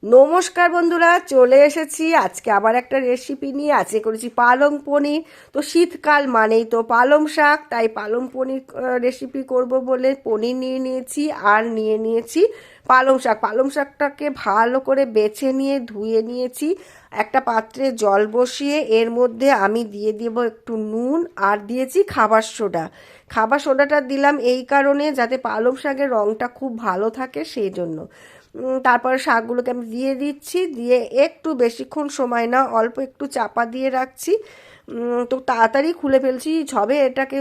নমস্কার বন্ধুরা, চলে এসেছি আজকে আবার একটা রেসিপি নিয়ে। আজকে করেছি পালং পনির। তো শীতকাল মানেই তো পালং শাক, তাই পালং পনির রেসিপি করব বলে পনির নিয়ে নিয়েছি আর নিয়ে নিয়েছি পালং শাক। পালং শাকটাকে ভালো করে বেছে নিয়ে ধুয়ে নিয়েছি। একটা পাত্রে জল বসিয়ে এর মধ্যে আমি দিয়ে দেব একটু নুন আর দিয়েছি খাবার সোডা। খাবার সোডাটা দিলাম এই কারণে যাতে পালং শাকের রঙটা খুব ভালো থাকে, সেই জন্য। তারপরে শাকগুলোকে আমি দিয়ে দিচ্ছি, দিয়ে একটু বেশিক্ষণ সময় না, অল্প একটু চাপা দিয়ে রাখছি। তো তাড়াতাড়ি খুলে ফেলছি, ঝবে এটাকে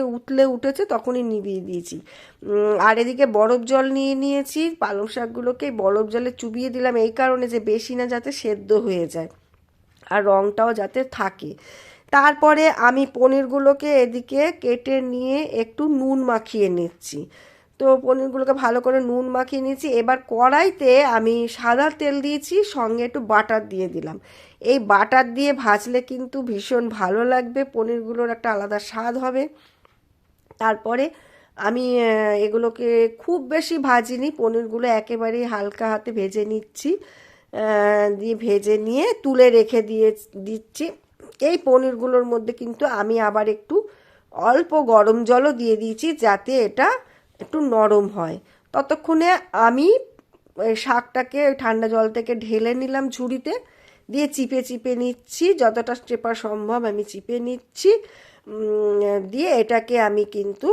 উঠেছে তখনই নিভিয়ে দিয়েছি। আর এদিকে বরফ জল নিয়ে নিয়েছি, পালং শাকগুলোকে বরফ জলে চুবিয়ে দিলাম এই কারণে যে বেশি না যাতে সেদ্ধ হয়ে যায় আর রঙটাও যাতে থাকে। তারপরে আমি পনিরগুলোকে এদিকে কেটে নিয়ে একটু নুন মাখিয়ে নিচ্ছি। তো পনিরগুলোকে ভালো করে নুন মাখিয়ে নিয়েছি। এবার কড়াইতে আমি সাদা তেল দিয়েছি, সঙ্গে একটু বাটার দিয়ে দিলাম। এই বাটার দিয়ে ভাজলে কিন্তু ভীষণ ভালো লাগবে, পনিরগুলোর একটা আলাদা স্বাদ হবে। তারপরে আমি এগুলোকে খুব বেশি ভাজিনি, পনিরগুলো একেবারেই হালকা হাতে ভেজে নিচ্ছি। দিয়ে ভেজে নিয়ে তুলে রেখে দিচ্ছি। এই পনিরগুলোর মধ্যে কিন্তু আমি আবার একটু অল্প গরম জলও দিয়ে দিয়েছি যাতে এটা একটু নরম হয়। ততক্ষণে আমি শাকটাকে ঠান্ডা জল থেকে ঢেলে নিলাম ঝুড়িতে, দিয়ে চিপে চিপে নিচ্ছি, যতটা চেপা সম্ভব আমি চিপে নিচ্ছি। দিয়ে এটাকে আমি কিন্তু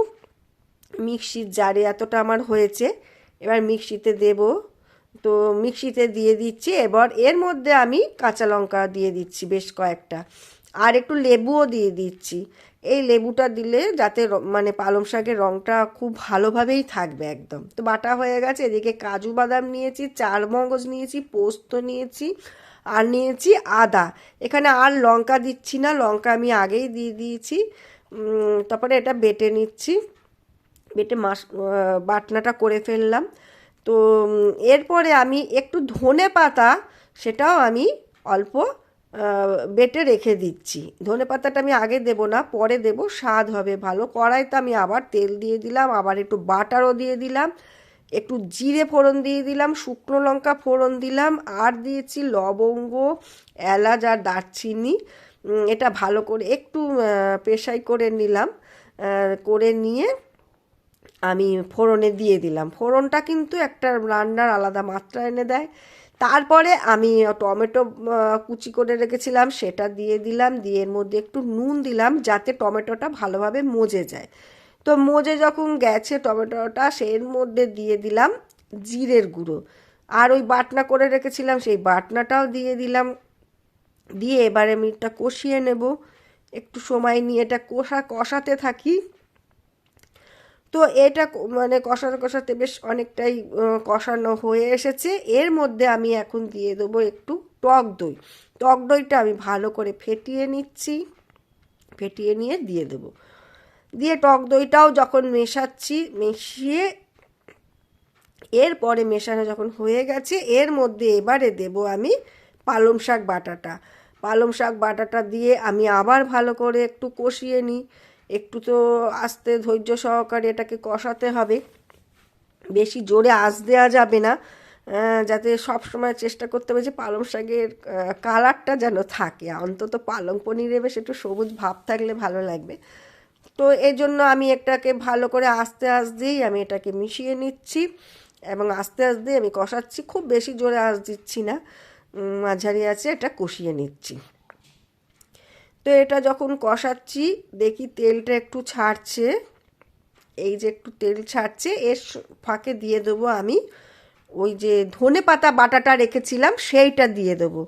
মিক্সির জারে, এতটা আমার হয়েছে, এবার মিক্সিতে দেব। তো মিক্সিতে দিয়ে দিচ্ছি। এবার এর মধ্যে আমি কাঁচা লঙ্কা দিয়ে দিচ্ছি বেশ কয়েকটা, আর একটু লেবুও দিয়ে দিচ্ছি। এই লেবুটা দিলে যাতে মানে পালং শাকের রঙটা খুব ভালোভাবেই থাকবে একদম। তো বাটা হয়ে গেছে। এদিকে কাজু বাদাম নিয়েছি, চারমগজ নিয়েছি, পোস্ত নিয়েছি, আর নিয়েছি আদা। এখানে আর লঙ্কা দিচ্ছি না, লঙ্কা আমি আগেই দিয়ে দিয়েছি। তারপরে এটা বেটে নিচ্ছি, বেটে বাটনাটা করে ফেললাম। তো এরপরে আমি একটু ধনে পাতা, সেটাও আমি অল্প বেটে রেখে দিচ্ছি। ধনে পাতাটা আমি আগে দেব না, পরে দেব, স্বাদ হবে ভালো। কড়াইতে আমি আবার তেল দিয়ে দিলাম, আবার একটু বাটারও দিয়ে দিলাম, একটু জিরে ফোড়ন দিয়ে দিলাম, শুকনো লঙ্কা ফোড়ন দিলাম, আর দিয়েছি লবঙ্গ, এলাচ আর দারচিনি। এটা ভালো করে একটু পেশাই করে নিলাম। করে নিয়ে আমি ফোড়নে দিয়ে দিলাম। ফোড়নটা কিন্তু একটা রান্নার আলাদা মাত্রা এনে দেয়। তারপরে আমি টমেটো কুচি করে রেখেছিলাম, সেটা দিয়ে দিলাম, দিয়ে এর মধ্যে একটু নুন দিলাম যাতে টমেটোটা ভালোভাবে মজে যায়। তো মজে যখন গেছে টমেটোটা, সের মধ্যে দিয়ে দিলাম জিরের গুঁড়ো, আর ওই বাটনা করে রেখেছিলাম সেই বাটনাটাও দিয়ে দিলাম। দিয়ে এবারে আমি এটা কষিয়ে নেব। একটু সময় নিয়ে এটা কষাতে থাকি। তো এটা মানে কষাতে কষাতে বেশ অনেকটাই কষানো হয়ে এসেছে। এর মধ্যে আমি এখন দিয়ে দেবো একটু টক দই। টক দইটা আমি ভালো করে ফেটিয়ে নিচ্ছি, ফেটিয়ে নিয়ে দিয়ে দেবো। দিয়ে টক দইটাও যখন মেশাচ্ছি, মিশিয়ে এরপরে মেশানো যখন হয়ে গেছে, এর মধ্যে এবারে দেব আমি পালং শাক বাটাটা। পালং শাক বাটাটা দিয়ে আমি আবার ভালো করে একটু কষিয়ে নিই। একটু তো আস্তে ধৈর্য সহকারে এটাকে কষাতে হবে, বেশি জোরে আঁচ দেওয়া যাবে না। যাতে সব সময় চেষ্টা করতে হবে যে পালং শাকের কালারটা যেন থাকে, অন্তত পালং পনিরে বেশ একটু সবুজ ভাব থাকলে ভালো লাগবে। তো এই জন্য আমি এটাকে ভালো করে আস্তে আস্তেই আমি এটাকে মিশিয়ে নিচ্ছি এবং আস্তে আস্তে আমি কষাচ্ছি, খুব বেশি জোরে আঁচ দিচ্ছি না, মাঝারি আছে এটা কষিয়ে নিচ্ছি। তো এটা যখন কষাচ্ছি দেখি তেলটা একটু ছাড়ছে, এই যে একটু তেল ছাড়ছে, এর ফাঁকে দিয়ে দেবো আমি ওই যে ধনে পাতা বাটাটা রেখেছিলাম সেইটা দিয়ে দেবো।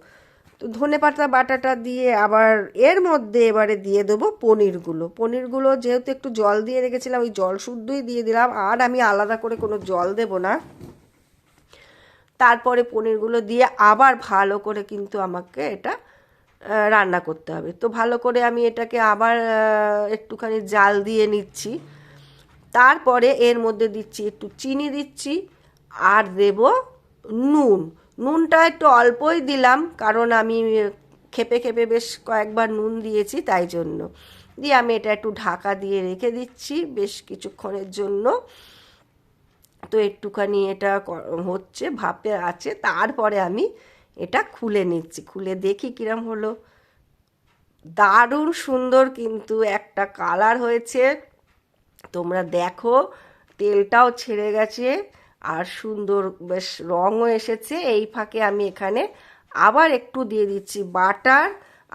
তো ধনে পাতা বাটাটা দিয়ে আবার এর মধ্যে এবারে দিয়ে দেবো পনিরগুলো যেহেতু একটু জল দিয়ে রেখেছিলাম, ওই জল শুদ্ধই দিয়ে দিলাম, আর আমি আলাদা করে কোনো জল দেব না। তারপরে পনিরগুলো দিয়ে আবার ভালো করে কিন্তু আমাকে এটা রান্না করতে হবে। তো ভালো করে আমি এটাকে আবার একটুখানি জাল দিয়ে নিচ্ছি। তারপরে এর মধ্যে দিচ্ছি একটু চিনি দিচ্ছি, আর দেব নুন। নুনটা একটু অল্পই দিলাম কারণ আমি খেপে খেপে বেশ কয়েকবার নুন দিয়েছি, তাই জন্য। দিয়ে আমি এটা একটু ঢাকা দিয়ে রেখে দিচ্ছি বেশ কিছুক্ষণের জন্য। তো একটুখানি এটা হচ্ছে, ভাপে আছে। তারপরে আমি এটা খুলে নিচ্ছি, খুলে দেখি কিরম হলো। দারুণ সুন্দর কিন্তু একটা কালার হয়েছে, তোমরা দেখো তেলটাও ছেড়ে গেছে আর সুন্দর বেশ রঙও এসেছে। এই ফাঁকে আমি এখানে আবার একটু দিয়ে দিচ্ছি বাটার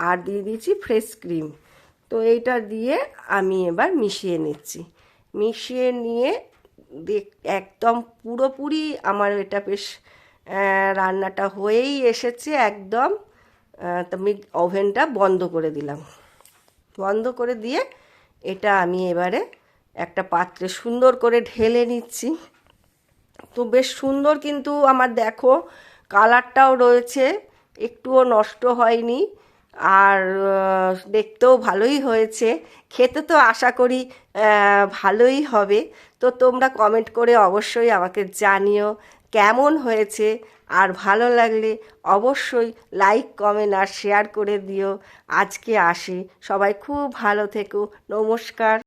আর দিয়ে দিচ্ছি ফ্রেশ ক্রিম। তো এইটা দিয়ে আমি এবার মিশিয়ে নিচ্ছি, মিশিয়ে নিয়ে একদম পুরোপুরি আমার এটা বেশ রান্নাটা হয়েই এসেছে একদম। তো আমি ওভেনটা বন্ধ করে দিলাম, বন্ধ করে দিয়ে এটা আমি এবারে একটা পাত্রে সুন্দর করে ঢেলে নিচ্ছি। তো বেশ সুন্দর কিন্তু আমার দেখো কালারটাও রয়েছে, একটুও নষ্ট হয়নি, আর দেখতেও ভালোই হয়েছে। খেতে তো আশা করি ভালোই হবে। তো তোমরা কমেন্ট করে অবশ্যই আমাকে জানিও কেমন হয়েছে, আর ভালো লাগলে অবশ্যই লাইক কমেন্ট আর শেয়ার করে দিও। আজকে আসি, সবাই খুব ভালো থেকো, নমস্কার।